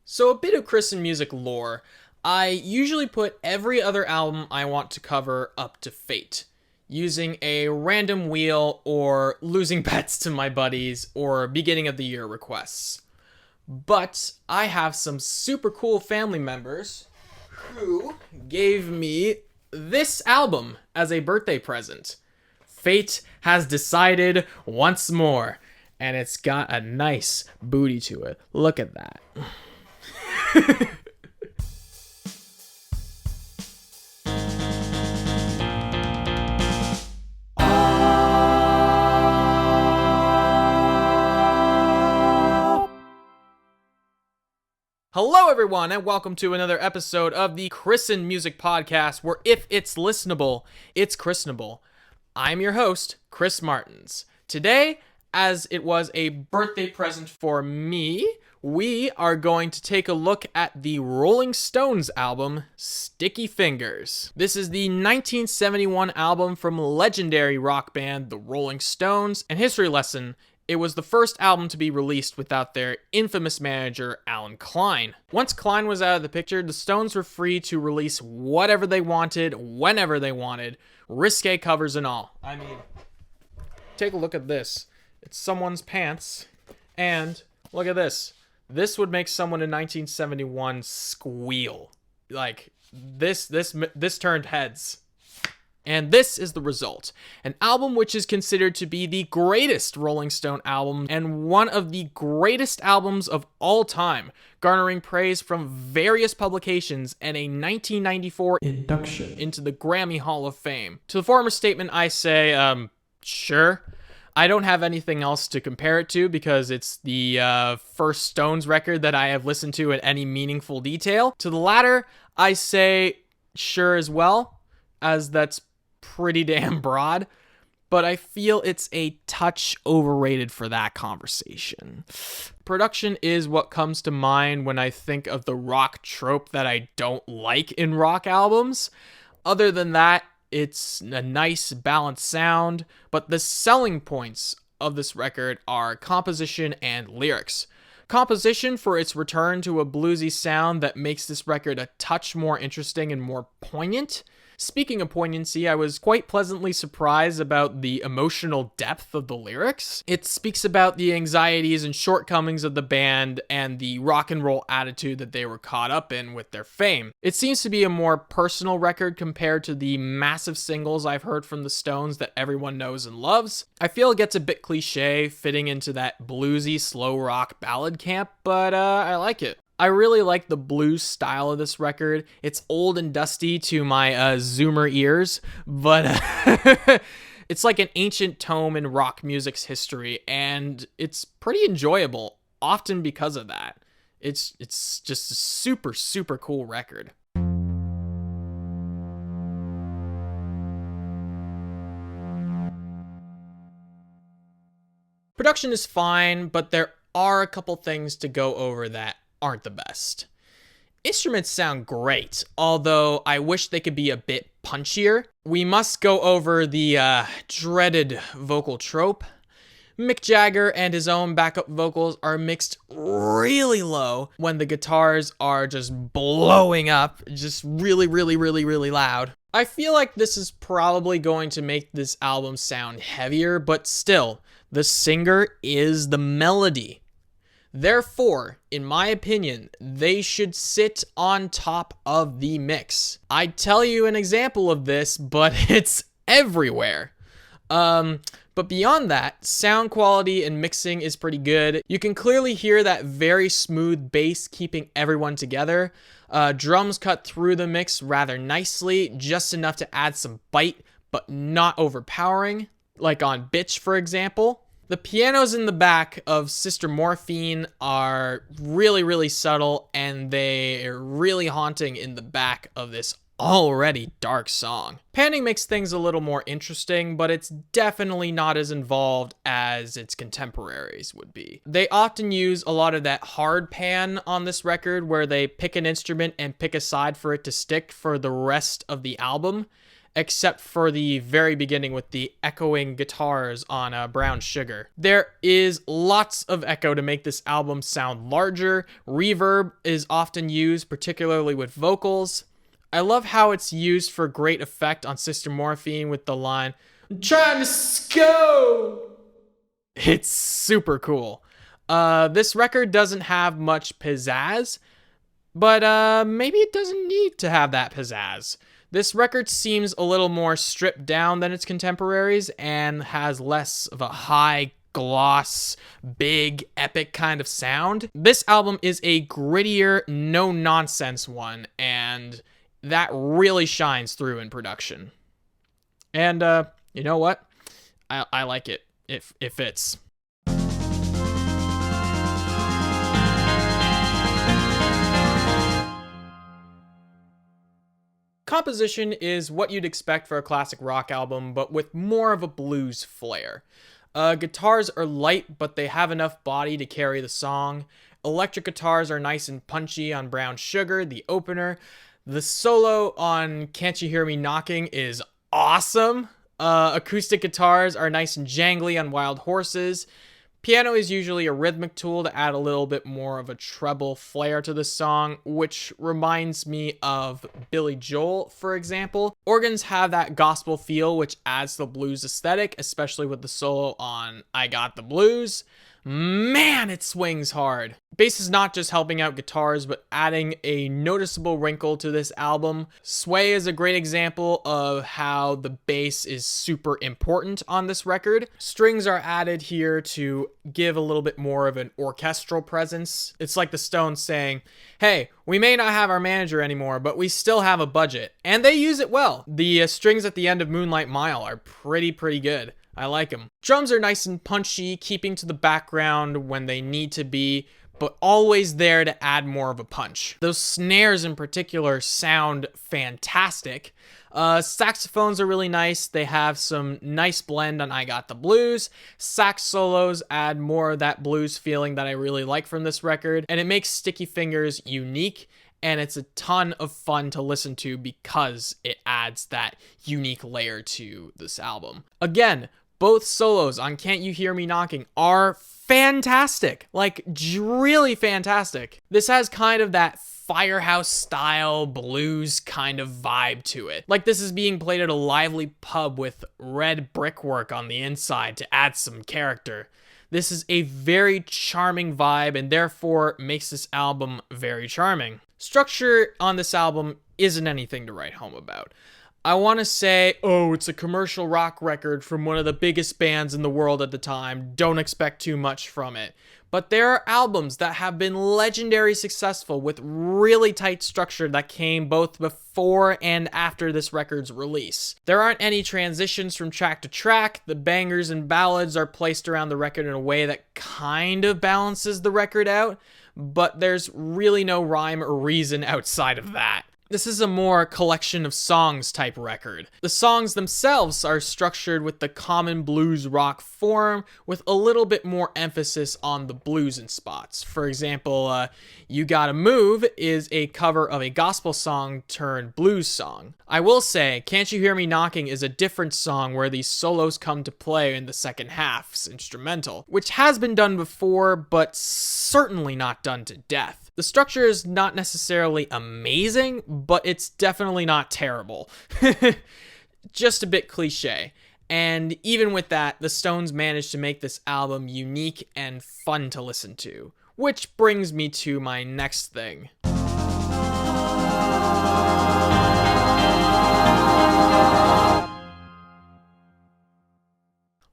So a bit of Christened music lore. I usually put every other album I want to cover up to fate, using a random wheel or losing bets to my buddies or beginning of the year requests. But I have some super cool family members who gave me this album as a birthday present. Fate has decided once more, and it's got a nice booty to it. Look at that. Hello, everyone, and welcome to another episode of the Christened Music Podcast, where if it's listenable, it's christenable. I'm your host, Chris Martins. Today, as it was a birthday present for me, we are going to take a look at the Rolling Stones album, Sticky Fingers. This is the 1971 album from legendary rock band The Rolling Stones, and history lesson, it was the first album to be released without their infamous manager, Alan Klein. Once Klein was out of the picture, the Stones were free to release whatever they wanted, whenever they wanted, risque covers and all. I mean, take a look at this. It's someone's pants, and look at this. This would make someone in 1971 squeal. Like, this turned heads. And this is the result. An album which is considered to be the greatest Rolling Stone album and one of the greatest albums of all time, garnering praise from various publications and a 1994 induction into the Grammy Hall of Fame. To the former statement, I say, sure. I don't have anything else to compare it to because it's the first Stones record that I have listened to in any meaningful detail. To the latter, I say sure as well, as that's pretty damn broad, but I feel it's a touch overrated for that conversation. Production is what comes to mind when I think of the rock trope that I don't like in rock albums. Other than that, it's a nice balanced sound, but the selling points of this record are composition and lyrics. Composition for its return to a bluesy sound that makes this record a touch more interesting and more poignant. Speaking of poignancy, I was quite pleasantly surprised about the emotional depth of the lyrics. It speaks about the anxieties and shortcomings of the band and the rock and roll attitude that they were caught up in with their fame. It seems to be a more personal record compared to the massive singles I've heard from the Stones that everyone knows and loves. I feel it gets a bit cliche, fitting into that bluesy, slow rock ballad camp, but I like it. I really like the blues style of this record. It's old and dusty to my Zoomer ears, but it's like an ancient tome in rock music's history, and it's pretty enjoyable, often because of that. It's just a super, super cool record. Production is fine, but there are a couple things to go over that aren't the best. Instruments sound great, although I wish they could be a bit punchier. We must go over the dreaded vocal trope. Mick Jagger and his own backup vocals are mixed really low when the guitars are just blowing up, just really, really, really, really loud. I feel like this is probably going to make this album sound heavier, but still, the singer is the melody. Therefore, in my opinion, they should sit on top of the mix. I'd tell you an example of this, but it's everywhere. But beyond that, sound quality and mixing is pretty good. You can clearly hear that very smooth bass keeping everyone together. Drums cut through the mix rather nicely, just enough to add some bite, but not overpowering, like on Bitch, for example. The pianos in the back of Sister Morphine are really, really subtle, and they're really haunting in the back of this already dark song. Panning makes things a little more interesting, but it's definitely not as involved as its contemporaries would be. They often use a lot of that hard pan on this record, where they pick an instrument and pick a side for it to stick for the rest of the album. except for the very beginning with the echoing guitars on Brown Sugar. There is lots of echo to make this album sound larger. Reverb is often used, particularly with vocals. I love how it's used for great effect on Sister Morphine with the line, "I'm trying to scope." It's super cool. This record doesn't have much pizzazz, but maybe it doesn't need to have that pizzazz. This record seems a little more stripped down than its contemporaries and has less of a high gloss, big, epic kind of sound. This album is a grittier, no-nonsense one, and that really shines through in production. And you know what? I like it. It fits. Composition is what you'd expect for a classic rock album, but with more of a blues flair. Guitars are light, but they have enough body to carry the song. Electric guitars are nice and punchy on Brown Sugar, the opener. The solo on Can't You Hear Me Knocking is awesome. Acoustic guitars are nice and jangly on Wild Horses. Piano is usually a rhythmic tool to add a little bit more of a treble flair to the song, which reminds me of Billy Joel, for example. Organs have that gospel feel, which adds to the blues aesthetic, especially with the solo on I Got the Blues. Man, it swings hard. Bass is not just helping out guitars, but adding a noticeable wrinkle to this album. Sway is a great example of how the bass is super important on this record. Strings are added here to give a little bit more of an orchestral presence. It's like the Stones saying, hey, we may not have our manager anymore, but we still have a budget. And they use it well. The strings at the end of Moonlight Mile are pretty good. I like them. Drums are nice and punchy, keeping to the background when they need to be, but always there to add more of a punch. Those snares in particular sound fantastic. Saxophones are really nice. They have some nice blend on I Got the Blues. Sax solos add more of that blues feeling that I really like from this record, and it makes Sticky Fingers unique, and it's a ton of fun to listen to because it adds that unique layer to this album. Again, both solos on Can't You Hear Me Knocking are fantastic, like really fantastic. This has kind of that Firehouse style blues kind of vibe to it. Like this is being played at a lively pub with red brickwork on the inside to add some character. This is a very charming vibe and therefore makes this album very charming. Structure on this album isn't anything to write home about. I want to say, oh, it's a commercial rock record from one of the biggest bands in the world at the time. Don't expect too much from it. But there are albums that have been legendary successful with really tight structure that came both before and after this record's release. There aren't any transitions from track to track. The bangers and ballads are placed around the record in a way that kind of balances the record out, but there's really no rhyme or reason outside of that. This is a more collection of songs type record. The songs themselves are structured with the common blues rock form with a little bit more emphasis on the blues in spots. For example, You Gotta Move is a cover of a gospel song turned blues song. I will say, Can't You Hear Me Knocking is a different song where these solos come to play in the second half's instrumental, which has been done before, but certainly not done to death. The structure is not necessarily amazing, but it's definitely not terrible. Just a bit cliche. And even with that, the Stones managed to make this album unique and fun to listen to. Which brings me to my next thing.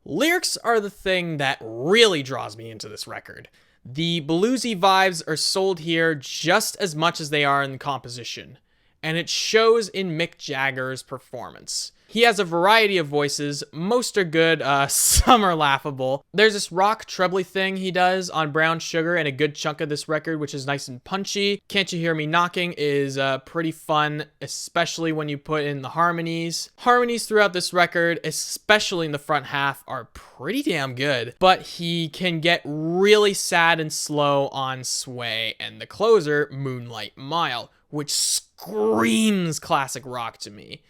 Lyrics are the thing that really draws me into this record. The bluesy vibes are sold here just as much as they are in the composition, and it shows in Mick Jagger's performance. He has a variety of voices, most are good, some are laughable. There's this rock trebly thing he does on Brown Sugar and a good chunk of this record, which is nice and punchy. Can't You Hear Me Knocking is pretty fun, especially when you put in the harmonies. Harmonies throughout this record, especially in the front half, are pretty damn good, but he can get really sad and slow on Sway and the closer, Moonlight Mile, which screams classic rock to me.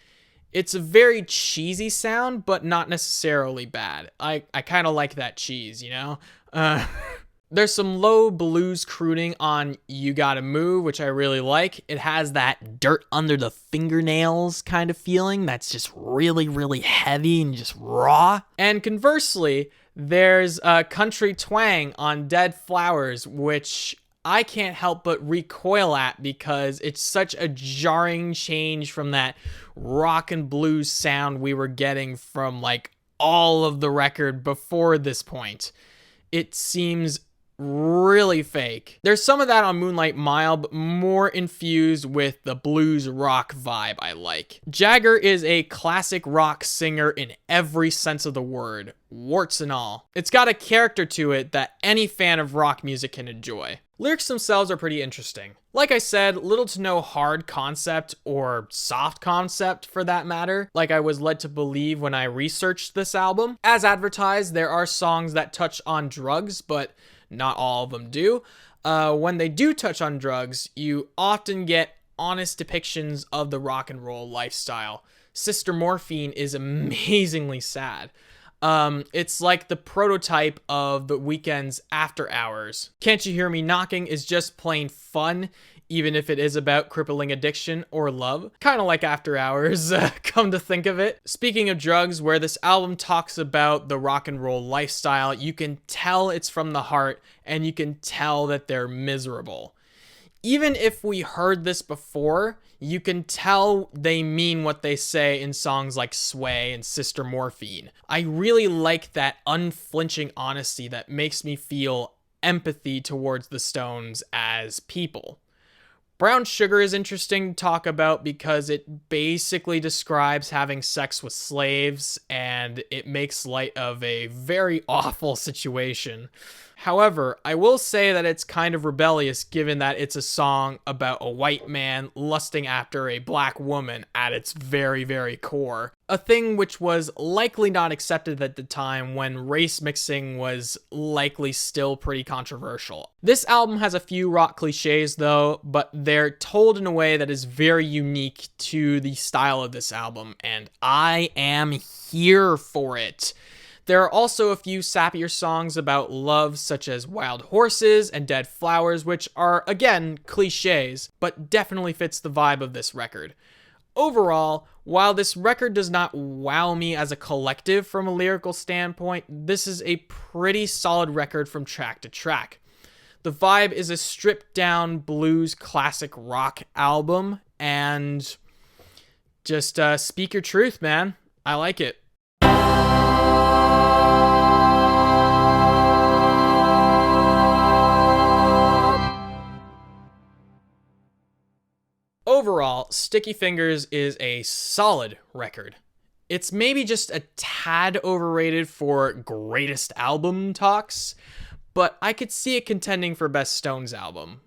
It's a very cheesy sound, but not necessarily bad. I kind of like that cheese, you know? There's some low blues crooning on You Gotta Move, which I really like. It has that dirt under the fingernails kind of feeling that's just really, really heavy and just raw. And conversely, there's a country twang on Dead Flowers, which I can't help but recoil at because it's such a jarring change from that rock and blues sound we were getting from like all of the record before this point. It seems really fake. There's some of that on Moonlight Mile, but more infused with the blues rock vibe I like. Jagger is a classic rock singer in every sense of the word, warts and all. It's got a character to it that any fan of rock music can enjoy. Lyrics themselves are pretty interesting. Like I said, little to no hard concept or soft concept for that matter, like I was led to believe when I researched this album. As advertised, there are songs that touch on drugs, but not all of them do. When they do touch on drugs, you often get honest depictions of the rock and roll lifestyle. Sister Morphine is amazingly sad. It's like the prototype of The Weeknd's After Hours. Can't You Hear Me Knocking is just plain fun, even if it is about crippling addiction or love. Kind of like After Hours, come to think of it. Speaking of drugs, where this album talks about the rock and roll lifestyle, you can tell it's from the heart, and you can tell that they're miserable. Even if we heard this before, you can tell they mean what they say in songs like Sway and Sister Morphine. I really like that unflinching honesty that makes me feel empathy towards the Stones as people. Brown Sugar is interesting to talk about because it basically describes having sex with slaves, and it makes light of a very awful situation. However, I will say that it's kind of rebellious given that it's a song about a white man lusting after a black woman at its very, very core. A thing which was likely not accepted at the time when race mixing was likely still pretty controversial. This album has a few rock cliches though, but they're told in a way that is very unique to the style of this album, and I am here for it. There are also a few sappier songs about love, such as Wild Horses and Dead Flowers, which are, again, cliches, but definitely fits the vibe of this record. Overall, while this record does not wow me as a collective from a lyrical standpoint, this is a pretty solid record from track to track. The vibe is a stripped-down blues classic rock album, and just speak your truth, man. I like it. Overall, Sticky Fingers is a solid record. It's maybe just a tad overrated for greatest album talks, but I could see it contending for best Stones album.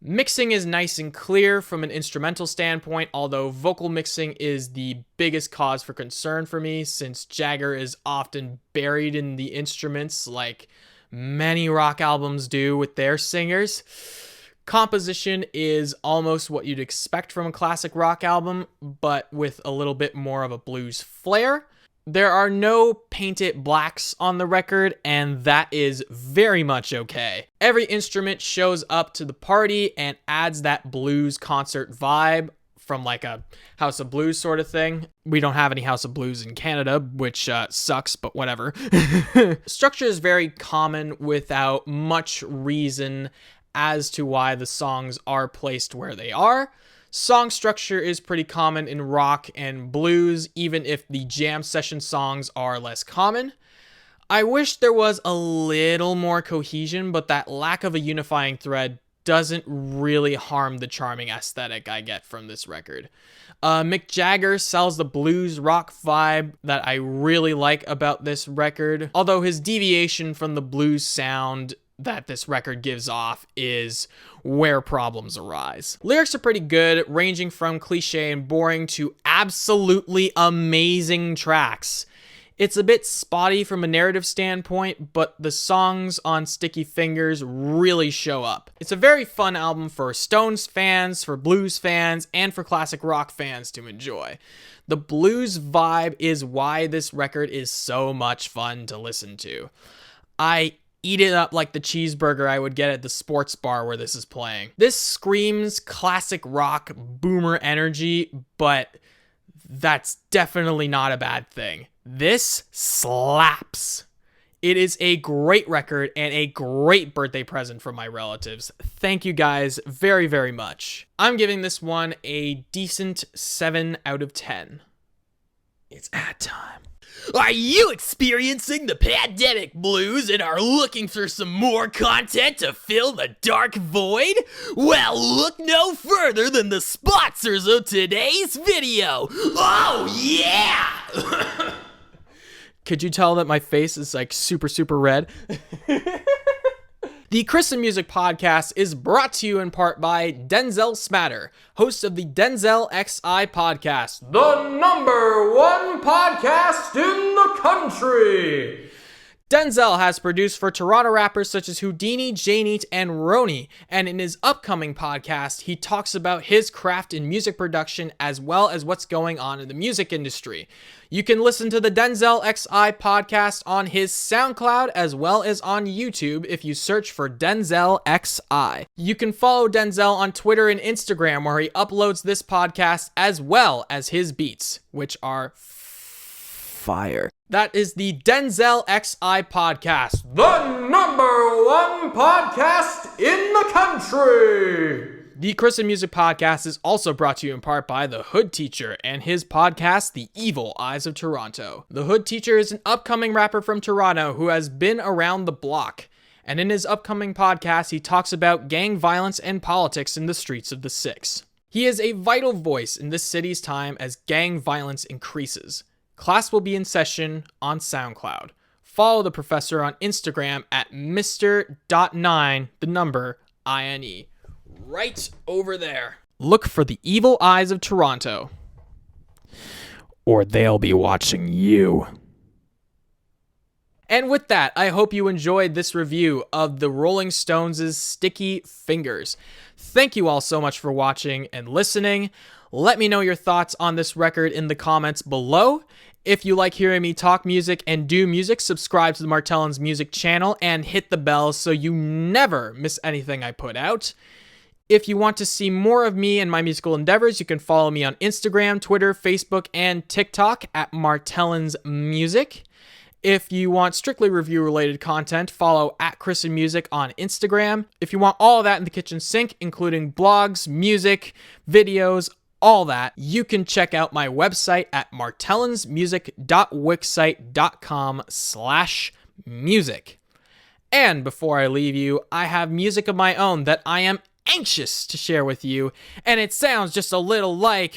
Mixing is nice and clear from an instrumental standpoint, although vocal mixing is the biggest cause for concern for me, since Jagger is often buried in the instruments like many rock albums do with their singers. Composition is almost what you'd expect from a classic rock album, but with a little bit more of a blues flair. There are no painted blacks on the record, and that is very much okay. Every instrument shows up to the party and adds that blues concert vibe from like a House of Blues sort of thing. We don't have any House of Blues in Canada, which sucks, but whatever. Structure is very common without much reason as to why the songs are placed where they are. Song structure is pretty common in rock and blues, even if the jam session songs are less common. I wish there was a little more cohesion, but that lack of a unifying thread doesn't really harm the charming aesthetic I get from this record. Mick Jagger sells the blues rock vibe that I really like about this record, although his deviation from the blues sound that this record gives off is where problems arise. Lyrics are pretty good, ranging from cliche and boring to absolutely amazing tracks. It's a bit spotty from a narrative standpoint, but the songs on Sticky Fingers really show up. It's a very fun album for Stones fans, for blues fans, and for classic rock fans to enjoy. The blues vibe is why this record is so much fun to listen to. I eat it up like the cheeseburger I would get at the sports bar where this is playing. This screams classic rock boomer energy, but that's definitely not a bad thing. This slaps. It is a great record and a great birthday present from my relatives. Thank you guys very, very much. I'm giving this one a decent 7 out of 10. It's ad time. Are you experiencing the pandemic blues and are looking for some more content to fill the dark void? Well, look no further than the sponsors of today's video. Oh, yeah! Could you tell that my face is like super red? The Christened Music Podcast is brought to you in part by Denzel Smatter, host of the Denzel XI Podcast, the #1 podcast in the country. Denzel has produced for Toronto rappers such as Houdini, J-Neat, and Roni, and in his upcoming podcast, he talks about his craft in music production as well as what's going on in the music industry. You can listen to the Denzel XI podcast on his SoundCloud as well as on YouTube if you search for Denzel XI. You can follow Denzel on Twitter and Instagram where he uploads this podcast as well as his beats, which are fire. That is the Denzel XI Podcast, the #1 podcast in the country. The Christened Music Podcast is also brought to you in part by The Hood Teacher and his podcast, The Evil Eyes of Toronto. The Hood Teacher is an upcoming rapper from Toronto who has been around the block. And in his upcoming podcast, he talks about gang violence and politics in the streets of the Six. He is a vital voice in this city's time as gang violence increases. Class will be in session on SoundCloud. Follow the professor on Instagram at Mr.9, the number, INE. Right over there. Look for The Evil Eyes of Toronto. Or they'll be watching you. And with that, I hope you enjoyed this review of the Rolling Stones' Sticky Fingers. Thank you all so much for watching and listening. Let me know your thoughts on this record in the comments below. If you like hearing me talk music and do music, subscribe to the Martelins music channel and hit the bell so you never miss anything I put out. If you want to see more of me and my musical endeavors, you can follow me on Instagram, Twitter, Facebook, and TikTok at Martelins Music. If you want strictly review-related content, follow at Christened Music on Instagram. If you want all of that in the kitchen sink, including blogs, music, videos, all that, you can check out my website at martelinsmusic.wixsite.com/music. And before I leave you, I have music of my own that I am anxious to share with you, and it sounds just a little like...